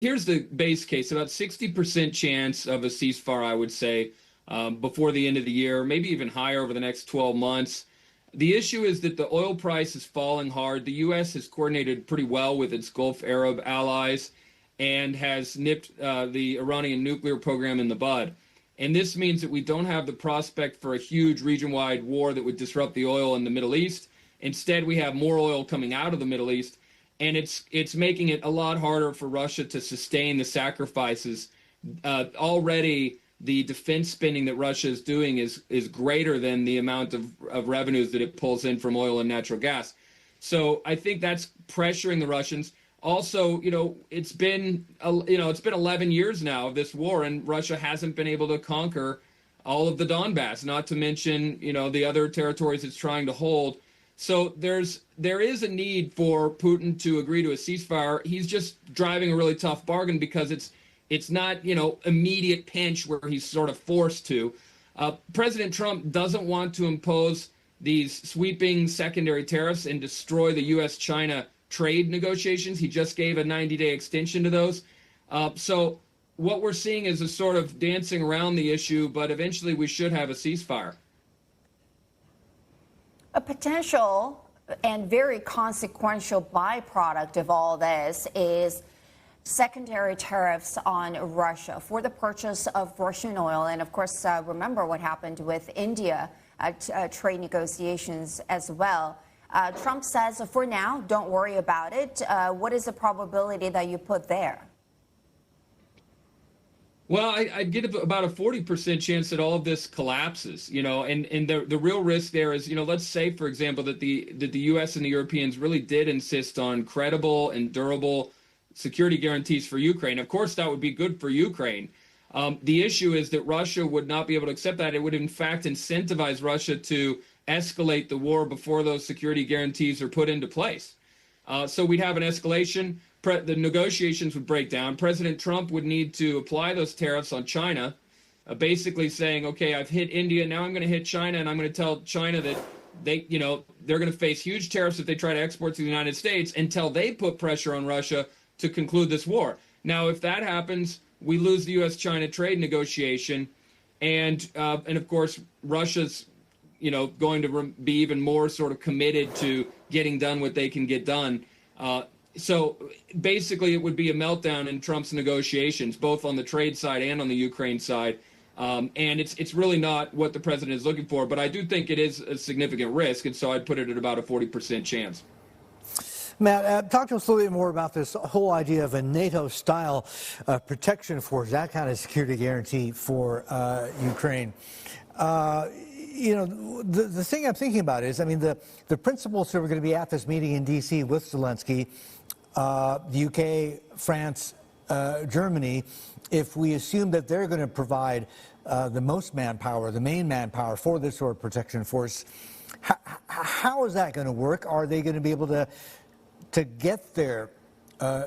here's the base case: about 60% chance of a ceasefire, I would say, before the end of the year, maybe even higher over the next 12 months. The issue is that the oil price is falling hard. The U.S. has coordinated pretty well with its Gulf Arab allies and has nipped the Iranian nuclear program in the bud. And this means that we don't have the prospect for a huge region-wide war that would disrupt the oil in the Middle East. Instead, we have more oil coming out of the Middle East, and it's making it a lot harder for Russia to sustain the sacrifices. Already, the defense spending that Russia is doing is greater than the amount of revenues that it pulls in from oil and natural gas. So I think that's pressuring the Russians. Also, it's been 11 years now of this war, and Russia hasn't been able to conquer all of the Donbass, not to mention, the other territories it's trying to hold. So there is a need for Putin to agree to a ceasefire. He's just driving a really tough bargain because it's not, immediate pinch where he's sort of forced to. President Trump doesn't want to impose these sweeping secondary tariffs and destroy the U.S.-China trade negotiations. He just gave a 90-day extension to those. So what we're seeing is a sort of dancing around the issue, but eventually we should have a ceasefire. A potential and very consequential byproduct of all this is secondary tariffs on Russia for the purchase of Russian oil. And of course, remember what happened with India at trade negotiations as well. Trump says, for now, don't worry about it. What is the probability that you put there? Well, I'd give about a 40% chance that all of this collapses, and the real risk there is, let's say, for example, that the U.S. and the Europeans really did insist on credible and durable security guarantees for Ukraine. Of course, that would be good for Ukraine. The issue is that Russia would not be able to accept that. It would, in fact, incentivize Russia to escalate the war before those security guarantees are put into place. So we'd have an escalation. The negotiations would break down. President Trump would need to apply those tariffs on China, basically saying, okay, I've hit India, now I'm going to hit China, and I'm going to tell China that they're going to face huge tariffs if they try to export to the United States until they put pressure on Russia to conclude this war. Now, if that happens, we lose the U.S.-China trade negotiation, and of course, Russia's going to be even more sort of committed to getting done what they can get done. So basically, it would be a meltdown in Trump's negotiations, both on the trade side and on the Ukraine side. And it's really not what the president is looking for. But I do think it is a significant risk. And so I'd put it at about a 40% chance. Matt, talk to us a little bit more about this whole idea of a NATO-style protection force, that kind of security guarantee for Ukraine. The thing I'm thinking about is, the principals who are going to be at this meeting in D.C. with Zelensky, the UK, France, Germany, if we assume that they're going to provide the most manpower, the main manpower for this sort of protection force, how is that going to work? Are they going to be able to get their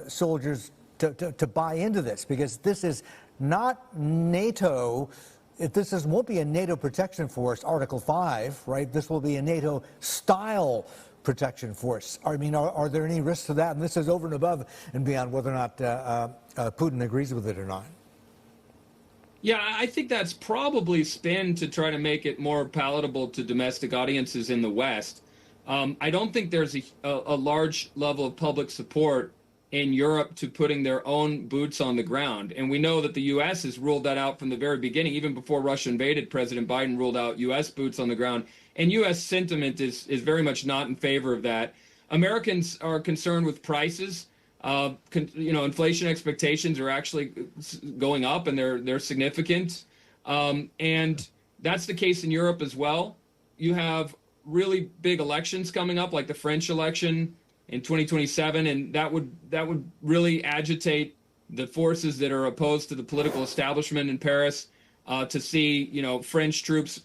soldiers to buy into this? Because this is not NATO. This won't be a NATO protection force, Article 5, right? This will be a NATO-style protection force. Are there any risks to that? And this is over and above and beyond whether or not Putin agrees with it or not. Yeah, I think that's probably spin to try to make it more palatable to domestic audiences in the West. I don't think there's a large level of public support in Europe to putting their own boots on the ground. And we know that the U.S. has ruled that out from the very beginning. Even before Russia invaded, President Biden ruled out U.S. boots on the ground. And U.S. sentiment is very much not in favor of that. Americans are concerned with prices. Inflation expectations are actually going up, and they're significant. And that's the case in Europe as well. You have really big elections coming up, like the French election in 2027, and that would really agitate the forces that are opposed to the political establishment in Paris to see French troops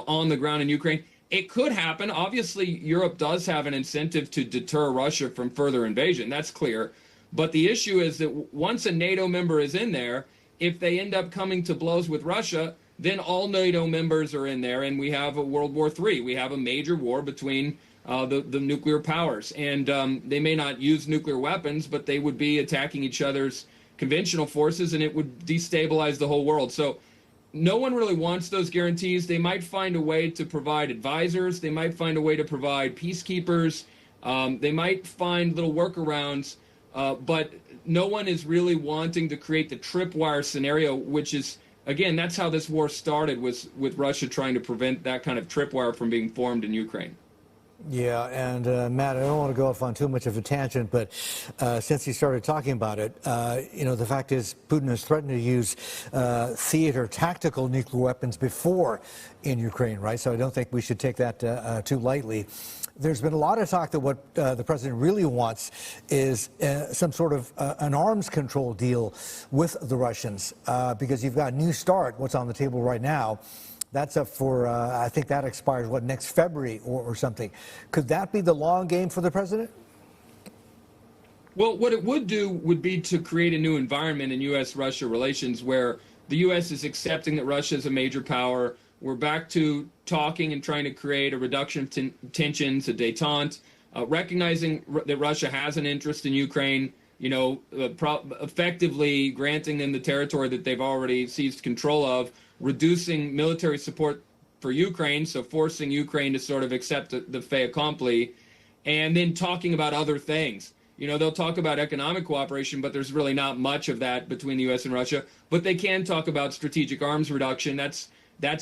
on the ground in Ukraine. It could happen. Obviously, Europe does have an incentive to deter Russia from further invasion. That's clear. But the issue is that once a NATO member is in there, if they end up coming to blows with Russia, then all NATO members are in there, and we have a World War III. We have a major war between the nuclear powers. And they may not use nuclear weapons, but they would be attacking each other's conventional forces, and it would destabilize the whole world. So no one really wants those guarantees. They might find a way to provide advisors. They might find a way to provide peacekeepers. They might find little workarounds, but no one is really wanting to create the tripwire scenario, which is, again, that's how this war started, was with Russia trying to prevent that kind of tripwire from being formed in Ukraine. Yeah, and Matt, I don't want to go off on too much of a tangent, but since you started talking about it, the fact is Putin has threatened to use theater tactical nuclear weapons before in Ukraine, right? So I don't think we should take that too lightly. There's been a lot of talk that what the president really wants is some sort of an arms control deal with the Russians, because you've got New START, what's on the table right now. That's up for, I think that expires, next February or something. Could that be the long game for the president? Well, what it would do would be to create a new environment in U.S.-Russia relations where the U.S. is accepting that Russia is a major power. We're back to talking and trying to create a reduction of tensions, a détente, recognizing that Russia has an interest in Ukraine, effectively granting them the territory that they've already seized control of, reducing military support for Ukraine, so forcing Ukraine to sort of accept the fait accompli, and then talking about other things. They'll talk about economic cooperation, but there's really not much of that between the U.S. and Russia. But they can talk about strategic arms reduction. That's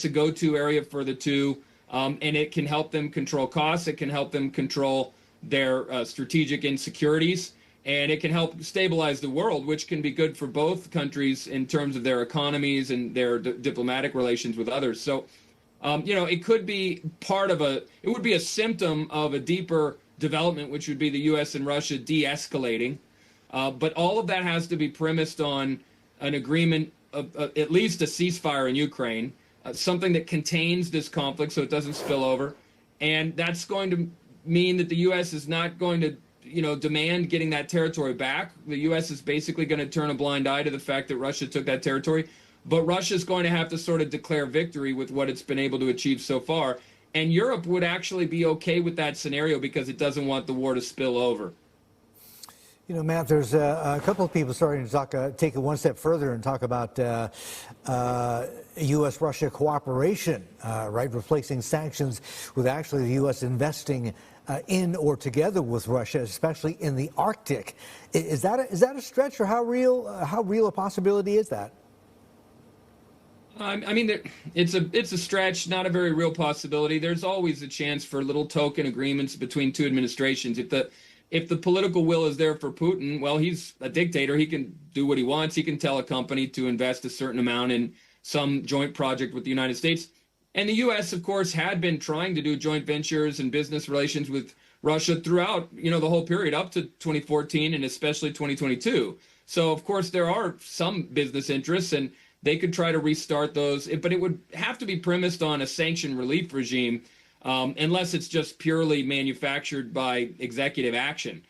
a go-to area for the two, and it can help them control costs. It can help them control their strategic insecurities, and it can help stabilize the world, which can be good for both countries in terms of their economies and their diplomatic relations with others. So, it could be it would be a symptom of a deeper development, which would be the U.S. and Russia de-escalating. But all of that has to be premised on an agreement of at least a ceasefire in Ukraine, something that contains this conflict so it doesn't spill over. And that's going to mean that the U.S. is not going to demand getting that territory back. The U.S. is basically going to turn a blind eye to the fact that Russia took that territory. But Russia's going to have to sort of declare victory with what it's been able to achieve so far. And Europe would actually be okay with that scenario because it doesn't want the war to spill over. Matt, there's a couple of people starting to take it one step further and talk about U.S.-Russia cooperation, right? Replacing sanctions with actually the U.S. investing in or together with Russia, especially in the Arctic. Is that a stretch, or how real a possibility is that? I mean, it's a stretch, not a very real possibility. There's always a chance for little token agreements between two administrations. If the political will is there for Putin, well, he's a dictator. He can do what he wants. He can tell a company to invest a certain amount in some joint project with the United States. And the U.S., of course, had been trying to do joint ventures and business relations with Russia throughout, the whole period up to 2014 and especially 2022. So, of course, there are some business interests, and they could try to restart those. But it would have to be premised on a sanction relief regime, unless it's just purely manufactured by executive action.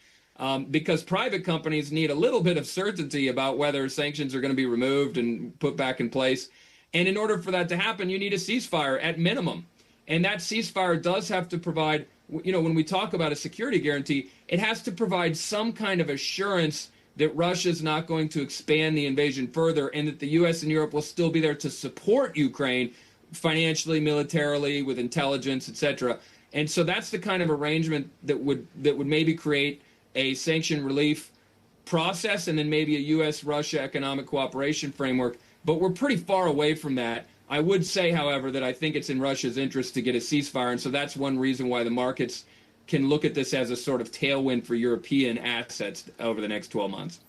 Because private companies need a little bit of certainty about whether sanctions are going to be removed and put back in place. And in order for that to happen, you need a ceasefire at minimum. And that ceasefire does have to provide, when we talk about a security guarantee, it has to provide some kind of assurance that Russia is not going to expand the invasion further, and that the U.S. and Europe will still be there to support Ukraine financially, militarily, with intelligence, etc. And so that's the kind of arrangement that would maybe create a sanction relief process, and then maybe a U.S.-Russia economic cooperation framework. But we're pretty far away from that. I would say, however, that I think it's in Russia's interest to get a ceasefire, and so that's one reason why the markets can look at this as a sort of tailwind for European assets over the next 12 months.